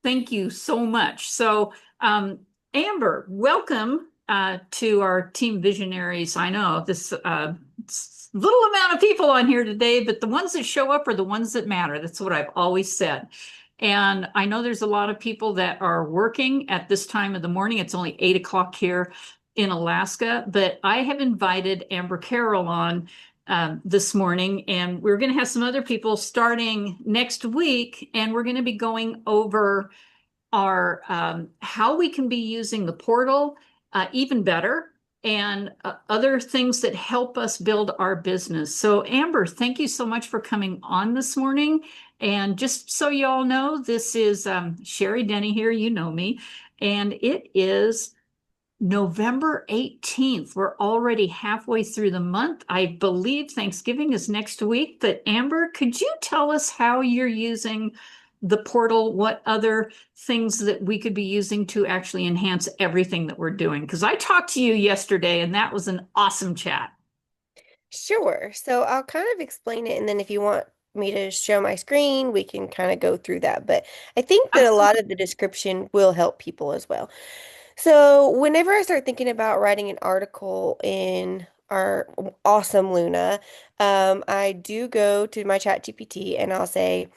Thank you so much. Amber, welcome to our Team Visionaries. I know this little amount of people on here today, but the ones that show up are the ones that matter. That's what I've always said. And I know there's a lot of people that are working at this time of the morning. It's only 8 o'clock here in Alaska, but I have invited Amber Carroll on this morning, and we're going to have some other people starting next week, and we're going to be going over our how we can be using the portal even better and other things that help us build our business. So, Amber, thank you so much for coming on this morning. And just so you all know, this is Sherry Denny here. You know me. And it is November 18th. We're already halfway through the month. I believe Thanksgiving is next week. But Amber, could you tell us how you're using the portal? What other things that we could be using to actually enhance everything that we're doing? Because I talked to you yesterday and that was an awesome chat. Sure. So I'll kind of explain it, and then if you want me to show my screen, we can kind of go through that. But I think that a lot Absolutely. of the description will help people as well. So whenever I start thinking about writing an article in our awesome Luna, I do go to my chat GPT and I'll say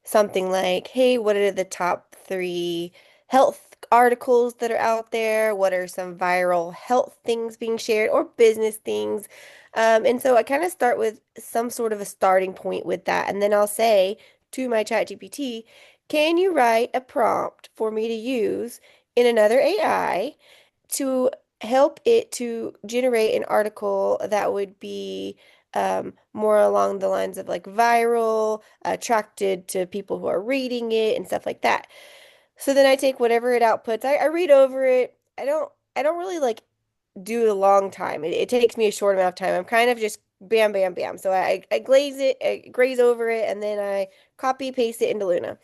something like, hey, what are the top three health articles that are out there? What are some viral health things being shared or business things? And so I kind of start with some sort of a starting point with that. And then I'll say to my chat GPT, can you write a prompt for me to use in another AI to help it to generate an article that would be more along the lines of like viral, attracted to people who are reading it and stuff like that. So then I take whatever it outputs. I read over it. I don't really like do a long time. It takes me a short amount of time. I'm kind of just bam, bam, bam. So I glaze it, I graze over it, and then I copy paste it into Luna.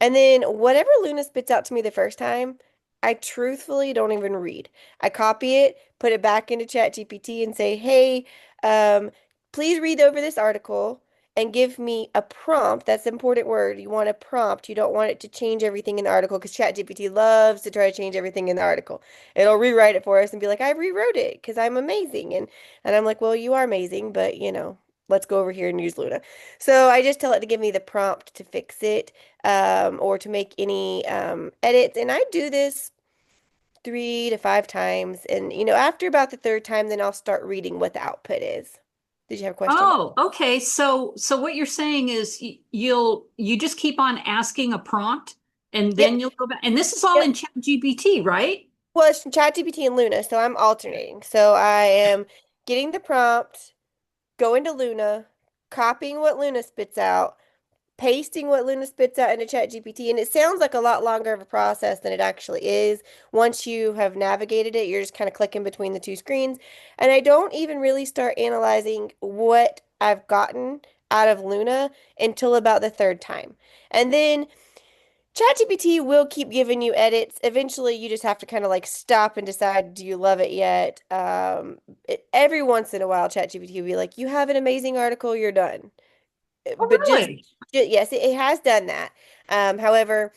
And then whatever Luna spits out to me the first time, I truthfully don't even read. I copy it, put it back into ChatGPT and say, hey, um, please read over this article and give me a prompt. That's the important word. You want a prompt. You don't want it to change everything in the article because ChatGPT loves to try to change everything in the article. It'll rewrite it for us and be like, I rewrote it because I'm amazing. And I'm like, well, you are amazing, but let's go over here and use Luna. So I just tell it to give me the prompt to fix it or to make any edits. And I do this 3 to 5 times. And, after about the third time, then I'll start reading what the output is. Did you have a question? Oh, okay. So what you're saying is you just keep on asking a prompt and then Yep. you'll go back. And this is all Yep. in ChatGPT, right? Well, it's ChatGPT and Luna, so I'm alternating. So I am getting the prompt, going to Luna, copying what Luna spits out, pasting what Luna spits out into ChatGPT, and it sounds like a lot longer of a process than it actually is. Once you have navigated it, you're just kind of clicking between the two screens. And I don't even really start analyzing what I've gotten out of Luna until about the third time. And then ChatGPT will keep giving you edits. Eventually, you just have to kind of like stop and decide, do you love it yet? Every once in a while, ChatGPT will be like, you have an amazing article, you're done. Oh, But really? yes, it has done that. However,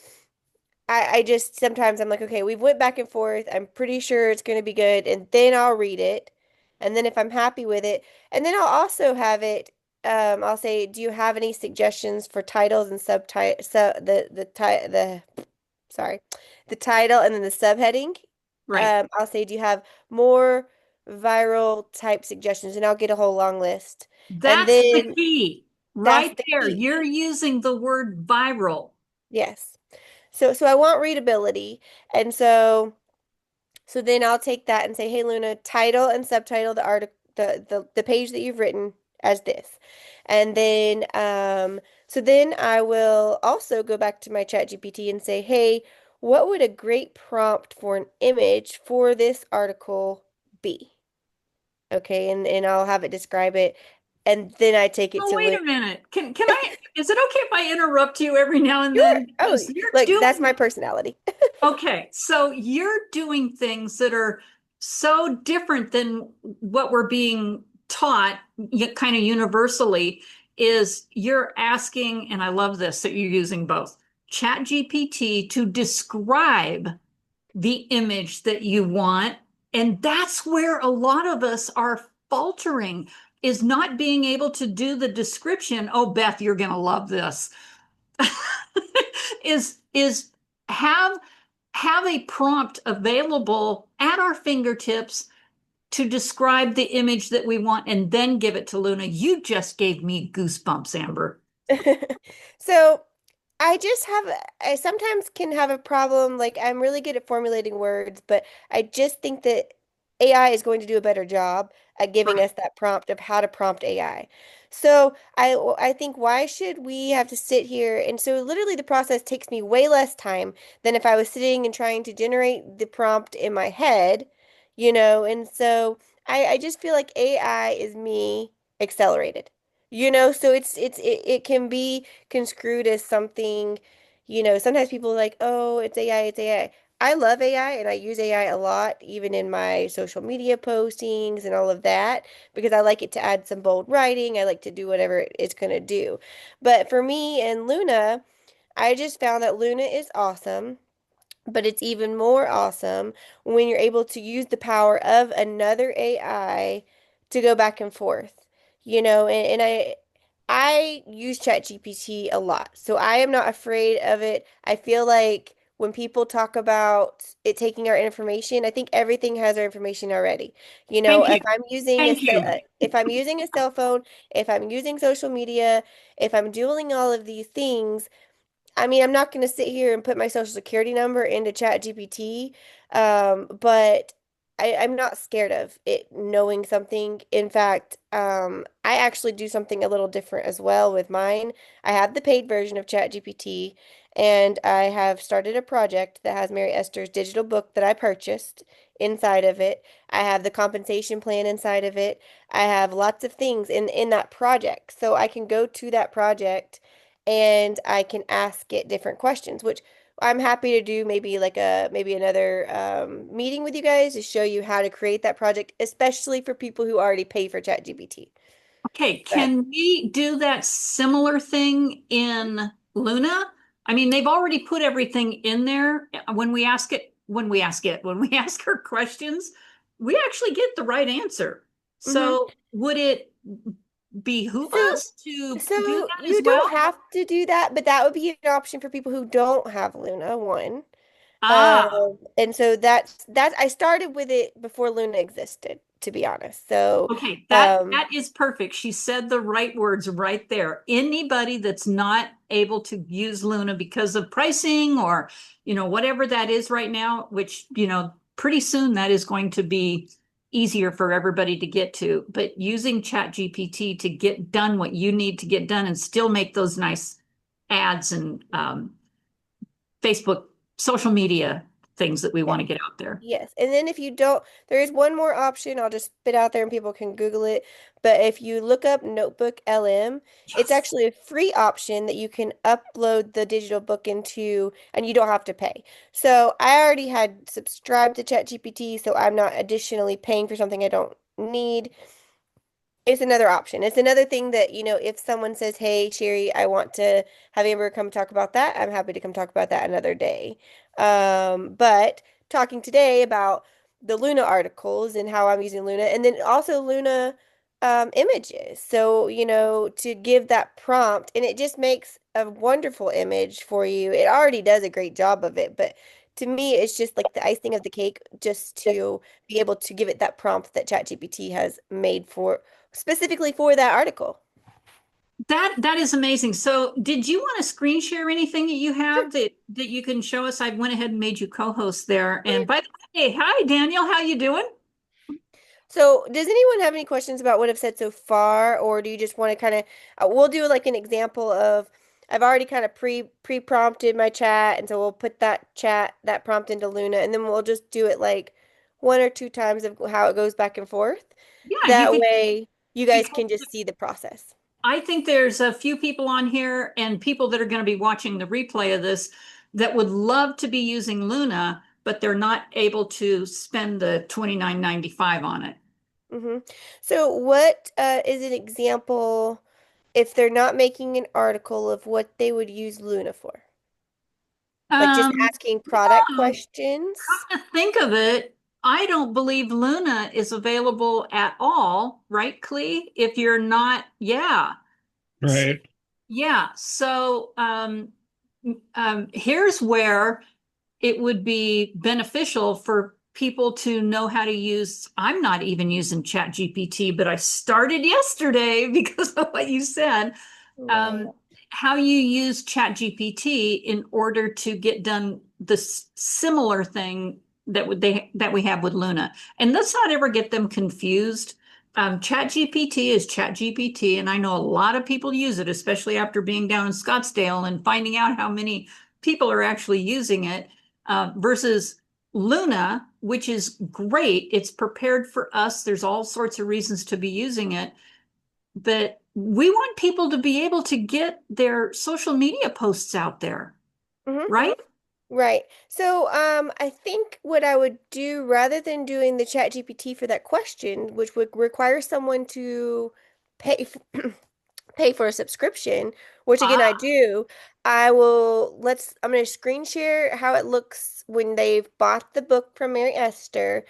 I just sometimes I'm like, okay, we've went back and forth. I'm pretty sure it's going to be good, and then I'll read it, and then if I'm happy with it, and then I'll also have it. I'll say, do you have any suggestions for titles and subtitle? So the sorry, the title and then the subheading. Right. I'll say, do you have more viral type suggestions? And I'll get a whole long list, and That's the then key. that's Right the there. key. You're using the word viral. Yes. So I want readability. And so then I'll take that and say, "Hey Luna, title and subtitle the article the page that you've written as this." And then so then I will also go back to my chat GPT and say, "Hey, what would a great prompt for an image for this article be?" Okay, and I'll have it describe it and then I take it Oh, to wait Luna. a minute. Can I, is it okay if I interrupt you every now and Sure. then? Oh, Because you're look, that's doing, my personality. okay, so you're doing things that are so different than what we're being taught, kind of universally, is you're asking, and I love this that you're using both. ChatGPT to describe the image that you want. And that's where a lot of us are faltering, is not being able to do the description. Oh, Beth, you're going to love this. Is have a prompt available at our fingertips to describe the image that we want and then give it to Luna. You just gave me goosebumps, Amber. So I sometimes can have a problem. Like, I'm really good at formulating words, but I just think that AI is going to do a better job at giving Right. us that prompt of how to prompt AI. So I think, why should we have to sit here? And so literally the process takes me way less time than if I was sitting and trying to generate the prompt in my head, and so I just feel like AI is me accelerated. So it can be construed as something, sometimes people are like, oh, it's AI, it's AI. I love AI and I use AI a lot, even in my social media postings and all of that, because I like it to add some bold writing. I like to do whatever it's going to do. But for me and Luna, I just found that Luna is awesome. But it's even more awesome when you're able to use the power of another AI to go back and forth. And I use ChatGPT a lot. So I am not afraid of it. I feel like when people talk about it taking our information, I think everything has our information already. Thank If you. I'm using Thank you. if I'm using a cell phone, if I'm using social media, if I'm doing all of these things, I mean, I'm not going to sit here and put my social security number into ChatGPT, but I'm not scared of it knowing something. In fact, I actually do something a little different as well with mine. I have the paid version of ChatGPT, and I have started a project that has Mary Esther's digital book that I purchased inside of it. I have the compensation plan inside of it. I have lots of things in that project, so I can go to that project and I can ask it different questions, which I'm happy to do, maybe like maybe another meeting with you guys to show you how to create that project, especially for people who already pay for ChatGPT. Okay, So, can we do that similar thing in Luna? I mean, they've already put everything in there. When we ask her questions, we actually get the right answer. hmm So would it behoove So, us to do so that as you don't well? have to do that, but that would be an option for people who don't have Luna, one. Ah, And so that's I started with it before Luna existed, to be honest. So, okay, um, that is perfect. She said the right words right there. Anybody that's not able to use Luna because of pricing or, whatever that is right now, which, pretty soon that is going to be easier for everybody to get to. But using ChatGPT to get done what you need to get done and still make those nice ads and Facebook, social media things that we want to get out there. yes. And then if you don't, there is one more option. I'll just spit out there and people can Google it. But if you look up Notebook LM, it's Yes. actually a free option that you can upload the digital book into and you don't have to pay. So I already had subscribed to ChatGPT, so I'm not additionally paying for something I don't need. It's another option. It's another thing that, if someone says, "Hey, Sherry, I want to have Amber come talk about that," I'm happy to come talk about that another day. But talking today about the Luna articles and how I'm using Luna, and then also Luna images. So, to give that prompt, and it just makes a wonderful image for you. It already does a great job of it, but to me, it's just like the icing of the cake just to be able to give it that prompt that ChatGPT has made for specifically for that article. That is amazing. So, did you want to screen share anything that you Sure. have that you can show us? I went ahead and made you co-host there. Oh, And yeah. by the way, hi Daniel, how you doing? So, does anyone have any questions about what I've said so far, or do you just want to kind of? We'll do like an example of. I've already kind of pre-prompted my chat, and so we'll put that prompt into Luna, and then we'll just do it like one or two times of how it goes back and forth. Yeah, you That can. way, you guys People, can just see the process. I think there's a few people on here and people that are going to be watching the replay of this that would love to be using Luna, but they're not able to spend the 29.95 on it. hmm So, what is an example if they're not making an article of what they would use Luna for? Like just Um, asking product yeah, questions. come to think of it, I don't believe Luna is available at all, right, Clee? If you're not, yeah. Right. Yeah, so here's where it would be beneficial for people to know how to use. I'm not even using ChatGPT, but I started yesterday because of what you said. Right. Um, how you use ChatGPT in order to get done the similar thing that we have with Luna, and let's not ever get them confused. ChatGPT is ChatGPT, and I know a lot of people use it, especially after being down in Scottsdale and finding out how many people are actually using it, versus Luna, which is great. It's prepared for us. There's all sorts of reasons to be using it, but we want people to be able to get their social media posts out there, Hmm. right? Right. So, I think what I would do rather than doing the chat GPT for that question, which would require someone to pay pay for a subscription, which again I Ah, do, I'm going to screen share how it looks when they've bought the book from Mary Esther,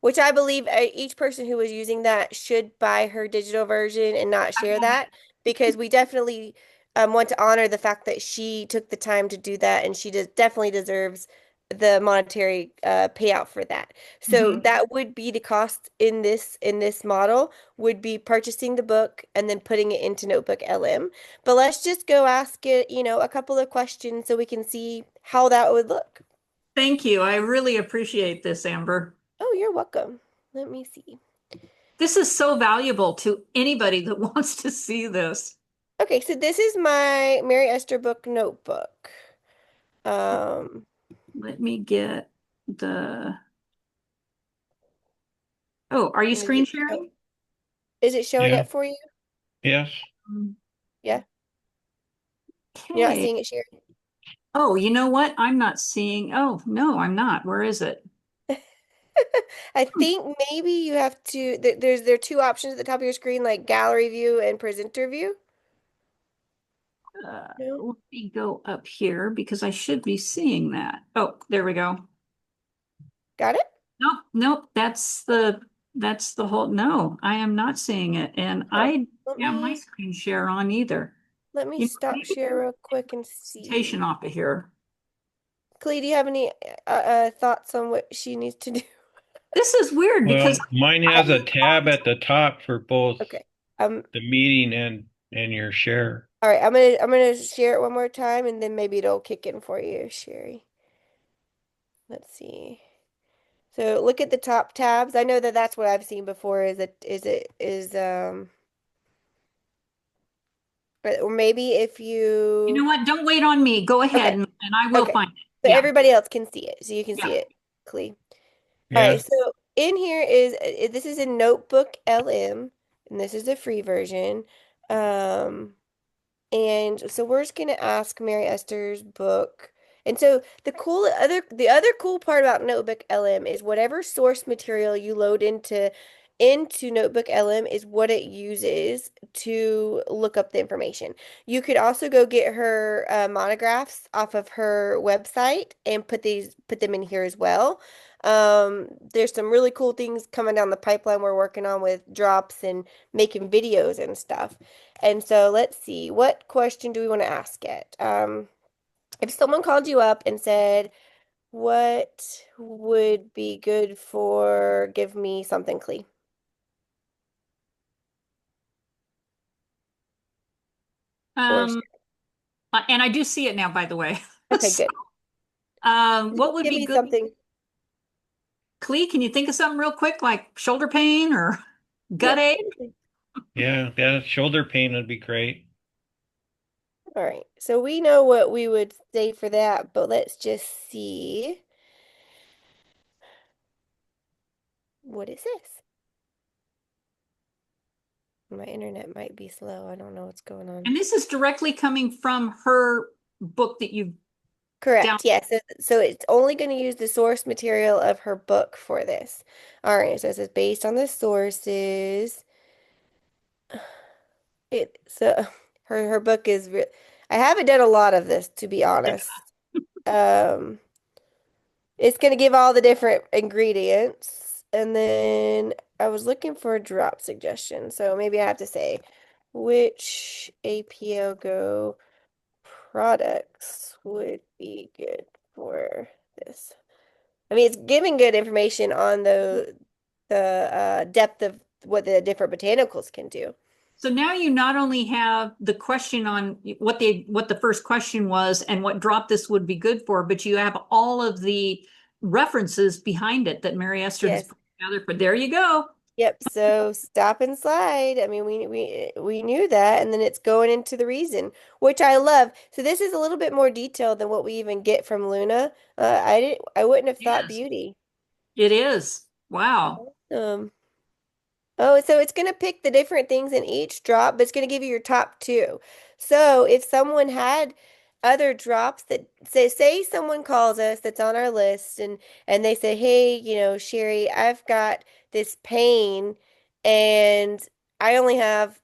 which I believe each person who is using that should buy her digital version and not share that because we definitely want to honor the fact that she took the time to do that and she definitely deserves the monetary payout for that. So mhm. that would be the cost in this model would be purchasing the book and then putting it into Notebook LM. But let's just go ask it, a couple of questions so we can see how that would look. Thank you. I really appreciate this, Amber. Oh, you're welcome. Let me see. This is so valuable to anybody that wants to see this. Okay, so this is my Mary Esther book notebook. Um, Let me get the. Oh, are you and screen sharing? is it showing Yeah. up for you? Yes. Yeah. You're not Okay. seeing it shared? Oh, you know what? I'm not seeing. Oh, no, I'm not. Where is it? I Hmm. think maybe you have to there are two options at the top of your screen like gallery view and presenter view. No. Let me go up here because I should be seeing that. Oh, there we go. Got it? Nope, nope. That's the whole. No, I am not seeing it, and Huh. I Let don't have my me screen share on either. let me You know, stop maybe share real quick and presentation see. off of here. Clee, do you have any thoughts on what she needs to do? This is weird because Well, mine I has a tab at the top for both Okay. the meeting and your share. All right, I'm gonna share it one more time and then maybe it'll kick in for you, Sherry. Let's see. So look at the top tabs. I know that that's what I've seen before or maybe if you know you what? Don't wait on me. Go ahead okay. and I will Okay. find it. So Yeah, everybody else can see it. So you can yeah. see it, Clee. All right, Yeah. so in here is this is in Notebook LM, and this is the free version. Um, and so we're just gonna ask Mary Esther's book. And so the other cool part about Notebook LM is whatever source material you load into Notebook LM is what it uses to look up the information. You could also go get her monographs off of her website and put them in here as well. There's some really cool things coming down the pipeline we're working on with drops and making videos and stuff. And so let's see, what question do we want to ask it? If someone called you up and said, what would be good for give me something, Clee? Or Um, and I do see it now, by the way. okay, So, good. what would Give be me good? something. Clee, can you think of something real quick, like shoulder pain or gut Yep. ache? Anything. Yeah. Yeah. Shoulder pain would be great. All right. So we know what we would say for that, but let's just see. What is this? My internet might be slow. I don't know what's going on. And this is directly coming from her book that you've down. Correct. Yes. So it's only going to use the source material of her book for this. All right. So it says based on the sources. So her book is re I haven't done a lot of this to be honest. Um, it's going to give all the different ingredients. And then I was looking for a drop suggestion. So maybe I have to say which APO Go products would be good for this. I mean, it's giving good information on the depth of what the different botanicals can do. So now you not only have the question on what the first question was and what drop this would be good for, but you have all of the references behind it that Mary Esther has Yes. put together. But there you go. Yep. So stop and slide. I mean, we knew that, and then it's going into the reason, which I love. So this is a little bit more detailed than what we even get from Luna. I wouldn't have thought Yes, beauty. it is. Wow. Um, Oh, so it's going to pick the different things in each drop, but it's going to give you your top two. So if someone had other drops that say someone calls us that's on our list and they say, "Hey, Sherry, I've got this pain and I only have,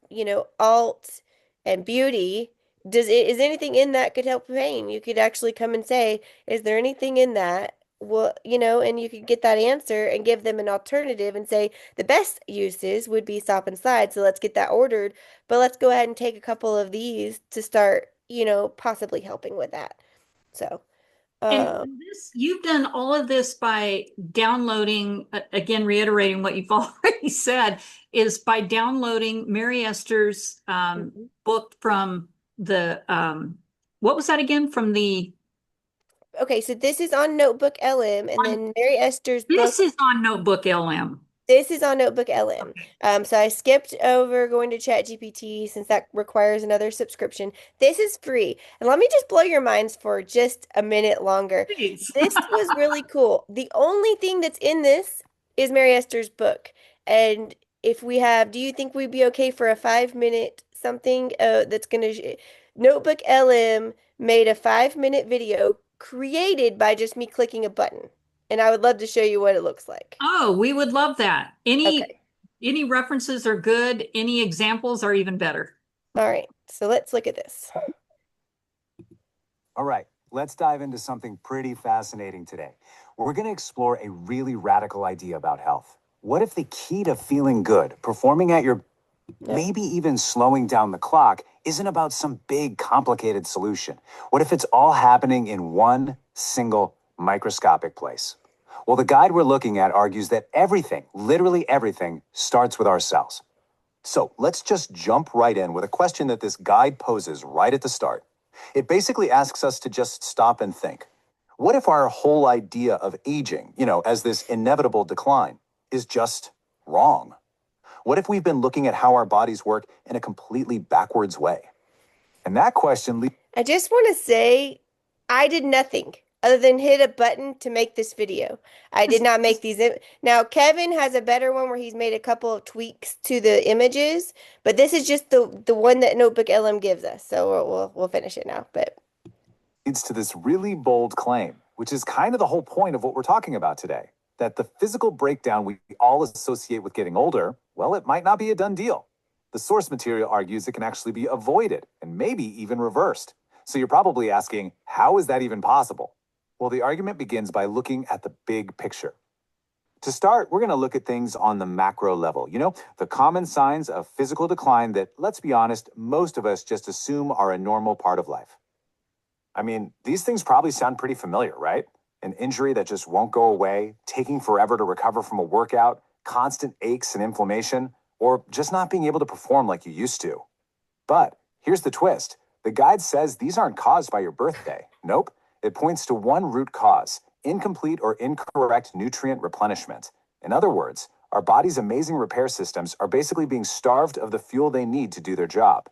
alt and beauty. Is anything in that could help pain?" You could actually come and say, "Is there anything in that?" Well, and you could get that answer and give them an alternative and say, the best uses would be stop and slide, so let's get that ordered. But let's go ahead and take a couple of these to start, possibly helping with that. So, And um, this, you've done all of this by downloading, again, reiterating what you've already said, is by downloading Mary Esther's mhm. book from what was that again? From Okay, so this is on Notebook LM, and on, then Mary Esther's this book. is on Notebook LM. This is on Notebook LM. Okay, So I skipped over going to ChatGPT since that requires another subscription. This is free. And let me just blow your minds for just a minute longer. please. This was really cool. The only thing that's in this is Mary Esther's book. And if we have, do you think we'd be okay for a 5 minute something that's going to, Notebook LM made a 5 minute video created by just me clicking a button. And I would love to show you what it looks like. Oh, we would love that. Okay. Any references are good. Any examples are even better. All right, so let's look at this. All right, let's dive into something pretty fascinating today. We're going to explore a really radical idea about health. What if the key to feeling good, performing at your Yep. maybe even slowing down the clock, isn't about some big, complicated solution? What if it's all happening in one single microscopic place? Well, the guide we're looking at argues that everything, literally everything, starts with our cells. So let's just jump right in with a question that this guide poses right at the start. It basically asks us to just stop and think. What if our whole idea of aging, as this inevitable decline, is just wrong? What if we've been looking at how our bodies work in a completely backwards way? And that question leads. I just want to say I did nothing other than hit a button to make this video. I did not make these. Now, Kevin has a better one where he's made a couple of tweaks to the images, but this is just the one that Notebook LM gives us. So we'll finish it now. But leads to this really bold claim, which is kind of the whole point of what we're talking about today, that the physical breakdown we all associate with getting older, well, it might not be a done deal. The source material argues it can actually be avoided and maybe even reversed. So you're probably asking, how is that even possible? Well, the argument begins by looking at the big picture. To start, we're going to look at things on the macro level. The common signs of physical decline that, let's be honest, most of us just assume are a normal part of life. I mean, these things probably sound pretty familiar, right? An injury that just won't go away, taking forever to recover from a workout, constant aches and inflammation, or just not being able to perform like you used to. But here's the twist. The guide says these aren't caused by your birthday. Nope. It points to one root cause: incomplete or incorrect nutrient replenishment. In other words, our body's amazing repair systems are basically being starved of the fuel they need to do their job.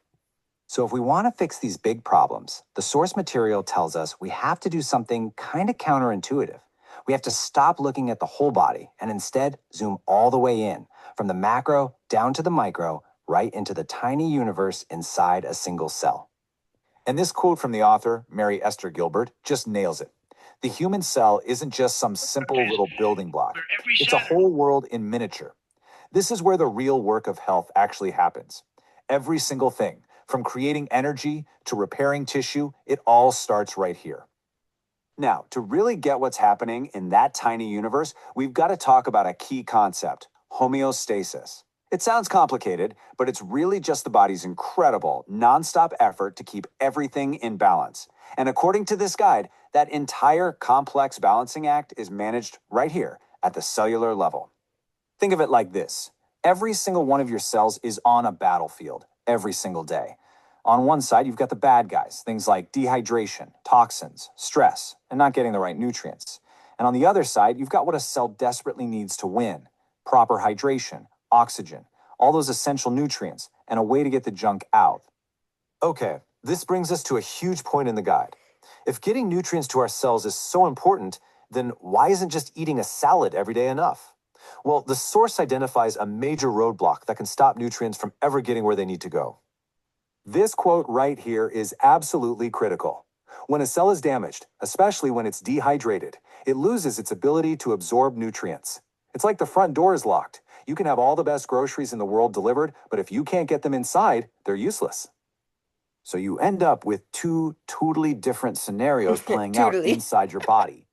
So if we want to fix these big problems, the source material tells us we have to do something kind of counterintuitive. We have to stop looking at the whole body and instead zoom all the way in, from the macro down to the micro, right into the tiny universe inside a single cell. And this quote from the author, Mary Esther Gilbert, just nails it. The human cell isn't just some simple little building block. It's a whole world in miniature. This is where the real work of health actually happens. Every single thing, from creating energy to repairing tissue, it all starts right here. Now, to really get what's happening in that tiny universe, we've got to talk about a key concept: homeostasis. It sounds complicated, but it's really just the body's incredible, nonstop effort to keep everything in balance. And according to this guide, that entire complex balancing act is managed right here at the cellular level. Think of it like this: every single one of your cells is on a battlefield every single day. On one side, you've got the bad guys, things like dehydration, toxins, stress, and not getting the right nutrients. And on the other side, you've got what a cell desperately needs to win: proper hydration, oxygen, all those essential nutrients, and a way to get the junk out. Okay, this brings us to a huge point in the guide. If getting nutrients to our cells is so important, then why isn't just eating a salad every day enough? Well, the source identifies a major roadblock that can stop nutrients from ever getting where they need to go. This quote right here is absolutely critical. When a cell is damaged, especially when it's dehydrated, it loses its ability to absorb nutrients. It's like the front door is locked. You can have all the best groceries in the world delivered, but if you can't get them inside, they're useless. So you end up with two totally different scenarios playing out Totally. inside your body.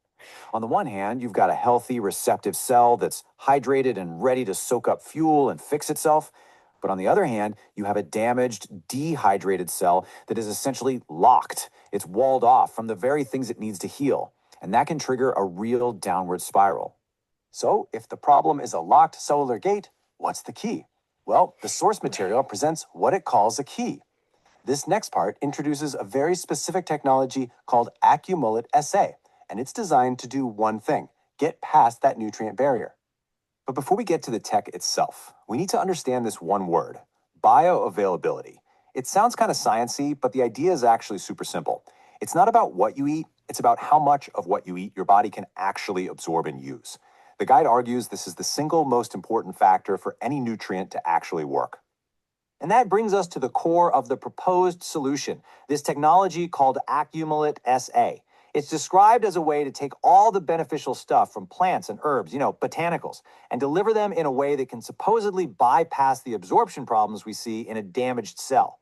On the one hand, you've got a healthy, receptive cell that's hydrated and ready to soak up fuel and fix itself. But on the other hand, you have a damaged, dehydrated cell that is essentially locked. It's walled off from the very things it needs to heal. And that can trigger a real downward spiral. So if the problem is a locked cellular gate, what's the key? Well, the source material presents what it calls a key. This next part introduces a very specific technology called accumulate SA, and it's designed to do one thing: get past that nutrient barrier. But before we get to the tech itself, we need to understand this one word: bioavailability. It sounds kind of sciencey, but the idea is actually super simple. It's not about what you eat, it's about how much of what you eat your body can actually absorb and use. The guide argues this is the single most important factor for any nutrient to actually work. And that brings us to the core of the proposed solution, this technology called accumulate SA. It's described as a way to take all the beneficial stuff from plants and herbs, botanicals, and deliver them in a way that can supposedly bypass the absorption problems we see in a damaged cell.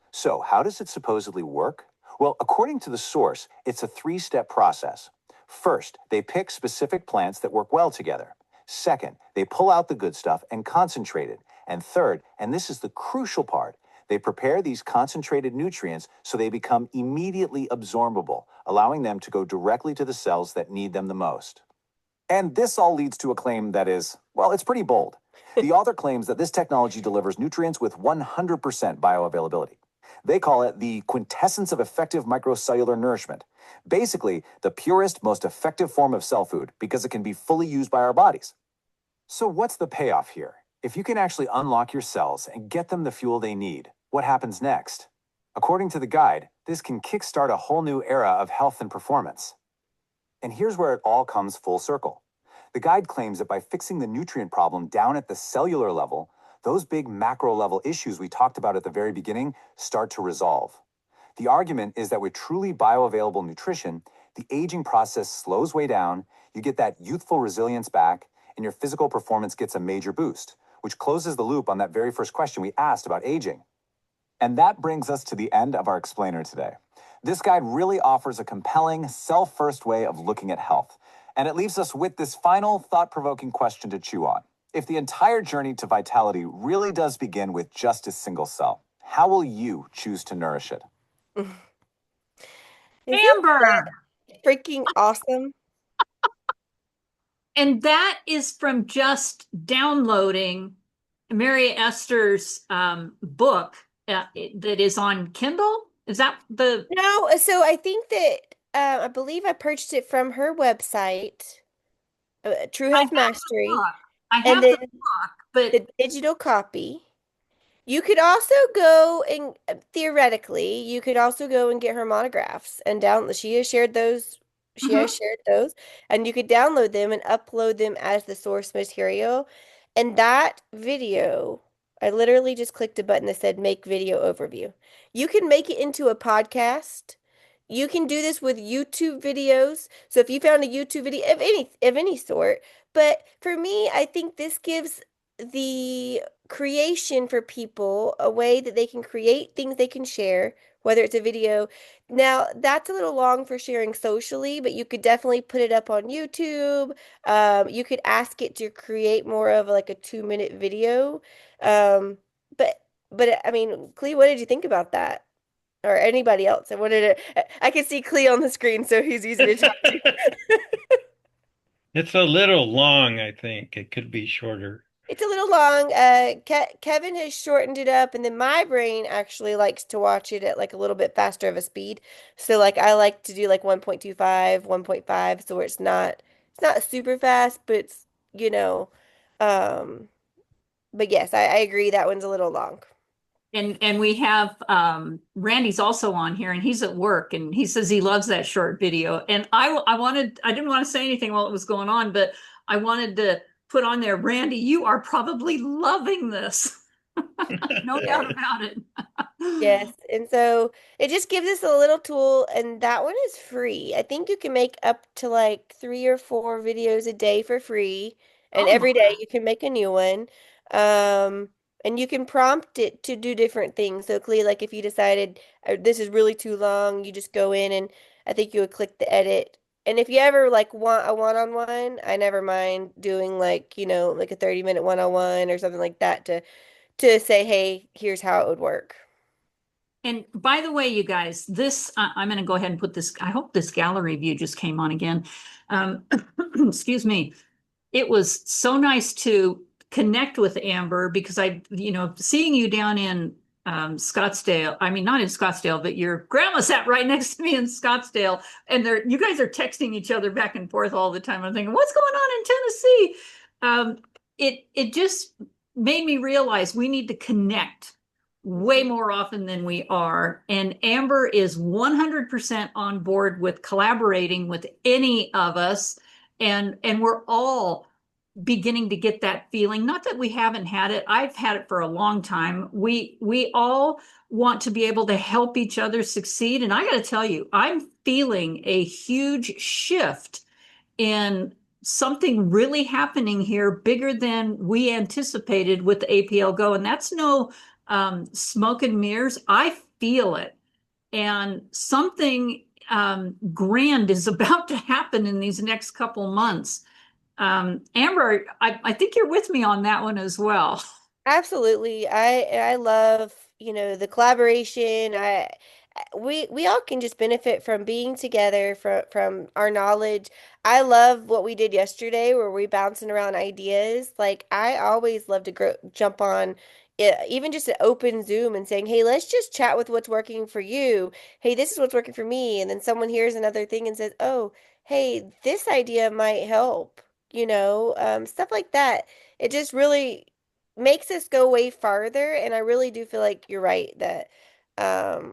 So, how does it supposedly work? Well, according to the source, it's a three-step process. First, they pick specific plants that work well together. Second, they pull out the good stuff and concentrate it. And third, and this is the crucial part, they prepare these concentrated nutrients so they become immediately absorbable, allowing them to go directly to the cells that need them the most. And this all leads to a claim that is, well, it's pretty bold. The author claims that this technology delivers nutrients with 100% bioavailability. They call it the quintessence of effective microcellular nourishment. Basically, the purest, most effective form of cell food because it can be fully used by our bodies. So what's the payoff here? If you can actually unlock your cells and get them the fuel they need, what happens next? According to the guide, this can kickstart a whole new era of health and performance. And here's where it all comes full circle. The guide claims that by fixing the nutrient problem down at the cellular level, those big macro level issues we talked about at the very beginning start to resolve. The argument is that with truly bioavailable nutrition, the aging process slows way down, you get that youthful resilience back, and your physical performance gets a major boost, which closes the loop on that very first question we asked about aging. And that brings us to the end of our explainer today. This guide really offers a compelling, self-first way of looking at health. And it leaves us with this final, thought-provoking question to chew on. If the entire journey to vitality really does begin with just a single cell, how will you choose to nourish it? Isn't Amber. that freaking awesome? And that is from just downloading Mary Esther's book that is on Kindle. Is that the? No, so I think that I believe I purchased it from her website, True I Health have the Mastery, book. I and have then the book, but the digital copy. You could also go and theoretically, you could also go and get her monographs and download. She has shared those. She Mhm. has shared those, and you could download them and upload them as the source material. And that video, I literally just clicked a button that said make video overview. You can make it into a podcast. You can do this with YouTube videos. So if you found a YouTube video of any sort, but for me, I think this gives the creation for people a way that they can create things they can share whether it's a video. Now, that's a little long for sharing socially, but you could definitely put it up on YouTube. You could ask it to create more of like a 2-minute video. Um, but I mean, Clee, what did you think about that? Or anybody else? I wanted to, I can see Clee on the screen, so he's easy to talk to. It's a little long, I think. It could be shorter. It's a little long. Kevin has shortened it up, and then my brain actually likes to watch it at like a little bit faster of a speed. So like I like to do like 1.25, 1.5, so where it's not super fast, but it's, you know, um, but yes, I agree that one's a little long. And we have Randy's also on here, and he's at work, and he says he loves that short video. And I didn't want to say anything while it was going on, but I wanted to put on there, Randy, you are probably loving this. No Yeah. doubt about it. Yes. And so it just gives us a little tool, and that one is free. I think you can make up to like 3 or 4 videos a day for free, and Oh every day my. you can make a new one. Um, and you can prompt it to do different things. So, Clee, like if you decided this is really too long, you just go in and I think you would click the edit. And if you ever like want a one-on-one, I never mind doing like, like a 30-minute one-on-one or something like that to say, hey, here's how it would work. And by the way, you guys, I'm going to go ahead and put this. I hope this gallery view just came on again. Um, excuse me. It was so nice to connect with Amber because seeing you down in Scottsdale, I mean, not in Scottsdale, but your grandma sat right next to me in Scottsdale, and you guys are texting each other back and forth all the time. I'm thinking, what's going on in Tennessee? It just made me realize we need to connect way more often than we are. And Amber is 100% on board with collaborating with any of us. And we're all beginning to get that feeling. Not that we haven't had it. I've had it for a long time. We all want to be able to help each other succeed. And I got to tell you, I'm feeling a huge shift in something really happening here bigger than we anticipated with the APL Go. And that's no smoke and mirrors. I feel it. And something grand is about to happen in these next couple months. Amber, I think you're with me on that one as well. Absolutely. I love, the collaboration. We all can just benefit from being together from our knowledge. I love what we did yesterday where we bouncing around ideas. Like I always love to jump on even just an open Zoom and saying, "Hey, let's just chat with what's working for you. Hey, this is what's working for me." And then someone hears another thing and says, "Oh, hey, this idea might help." Stuff like that. It just really makes us go way farther. And I really do feel like you're right that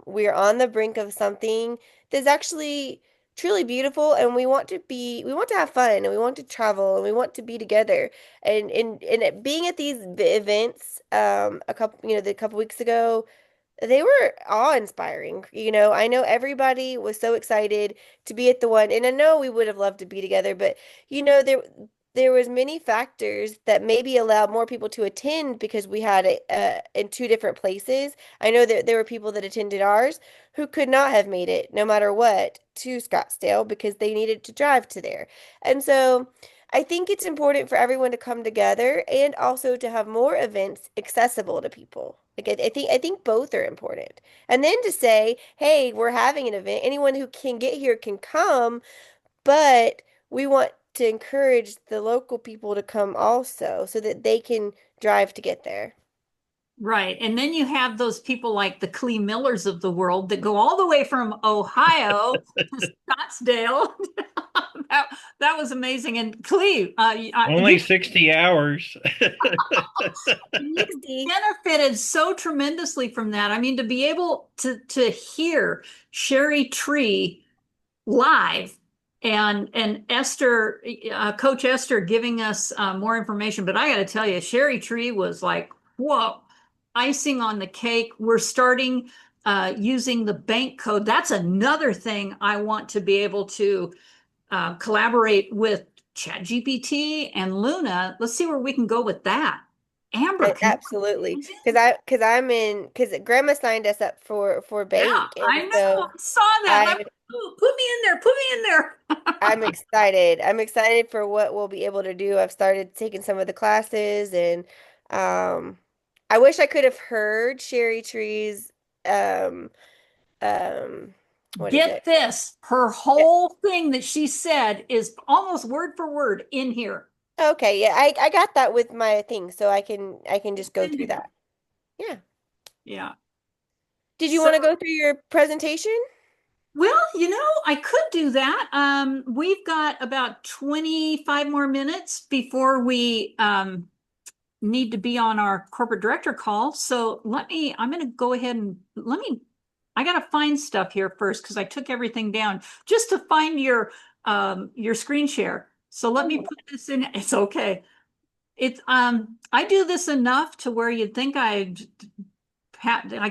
we're on the brink of something that's actually truly beautiful, and we want to have fun, and we want to travel, and we want to be together. And being at these events, the couple weeks ago, they were awe-inspiring. I know everybody was so excited to be at the one, and I know we would have loved to be together, but there was many factors that maybe allowed more people to attend because we had it in 2 different places. I know that there were people that attended ours who could not have made it, no matter what, to Scottsdale because they needed to drive to there. And so I think it's important for everyone to come together and also to have more events accessible to people. Like I think both are important. And then to say, hey, we're having an event. Anyone who can get here can come, but we want to encourage the local people to come also so that they can drive to get there. Right. And then you have those people like the Clee Millers of the world that go all the way from Ohio to Scottsdale. that, that was amazing. And Clee, Only 60 hours. you 60. benefited so tremendously from that. I mean, to be able to hear Sherry Tree live and Esther, Coach Esther giving us more information. But I got to tell you, Sherry Tree was like, whoa, icing on the cake. We're starting using the bank code. That's another thing I want to be able to collaborate with ChatGPT and Luna. Let's see where we can go with that. Amber, can Absolutely. you? Because Grandma signed us up for Yeah, bank, I and know. I so saw that. And I'm I like, "Oh, put me in there. Put me in there. I'm excited. I'm excited for what we'll be able to do. I've started taking some of the classes, and um I wish I could have heard Sherry Tree's um um what is Get it? this. Her Yeah. whole thing that she said is almost word for word in here. Okay, yeah, I got that with my thing, so I can just It's go in through here. that. Yeah. Yeah. Did you So, want to go through your presentation? well, I could do that. We've got about 25 more minutes before we need to be on our corporate director call. So I'm going to go ahead and I got to find stuff here first because I took everything down just to find your screen share. So let me Oh. put this in. It's okay. I do this enough to where you'd think I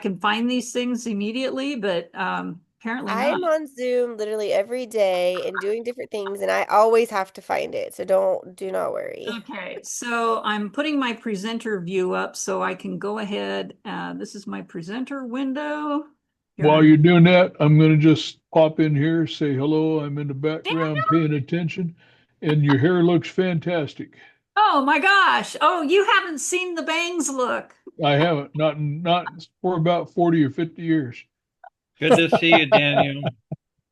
can find these things immediately, but apparently I not. am on Zoom literally every day and doing different things, and I always have to find it. So do not worry. Okay, so I'm putting my presenter view up so I can go ahead. This is my presenter window. Here While I'm. you're doing that, I'm going to just pop in here, say hello. I'm in the Yeah. background paying attention, and your hair looks fantastic. Oh my gosh. Oh, you haven't seen the bangs look. I haven't, not for about 40 or 50 years. Good to see you, Daniel.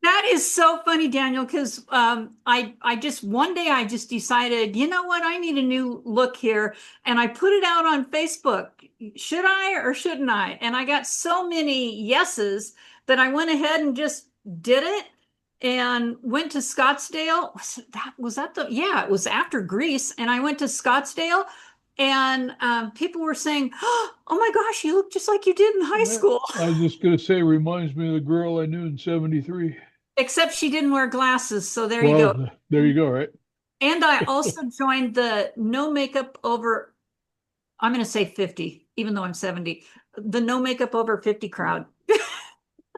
That is so funny, Daniel, because I just one day I just decided, you know what, I need a new look here, and I put it out on Facebook. Should I or shouldn't I? And I got so many yeses that I went ahead and just did it and went to Scottsdale. Was that the yeah, it was after Greece, and I went to Scottsdale, and people were saying, "Oh my gosh, you look just like you did in high Yeah, school." I was just going to say, reminds me of the girl I knew in 73. Except she didn't wear glasses, so there you go. Well, there you go, right? And I also joined the no makeup over, I'm going to say 50, even though I'm 70, the no makeup over 50 crowd.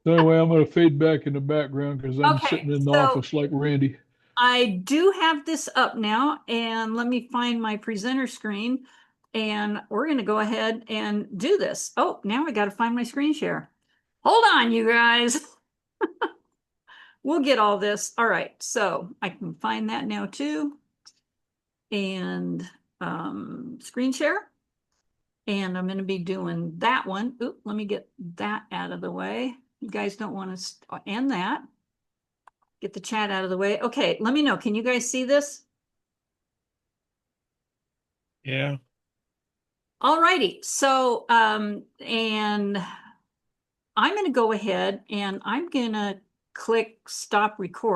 So anyway, I'm going to fade back in the background because I'm Okay, sitting in the so office like Randy. I do have this up now, and let me find my presenter screen, and we're going to go ahead and do this. Oh, now I got to find my screen share. Hold on, you guys. We'll get all this. All right, so I can find that now too. And screen share. And I'm going to be doing that one. Oop, let me get that out of the way. You guys don't want to end that. Get the chat out of the way. Okay, let me know. Can you guys see this? Yeah. All righty. So, and I'm going to go ahead and I'm going to click stop record.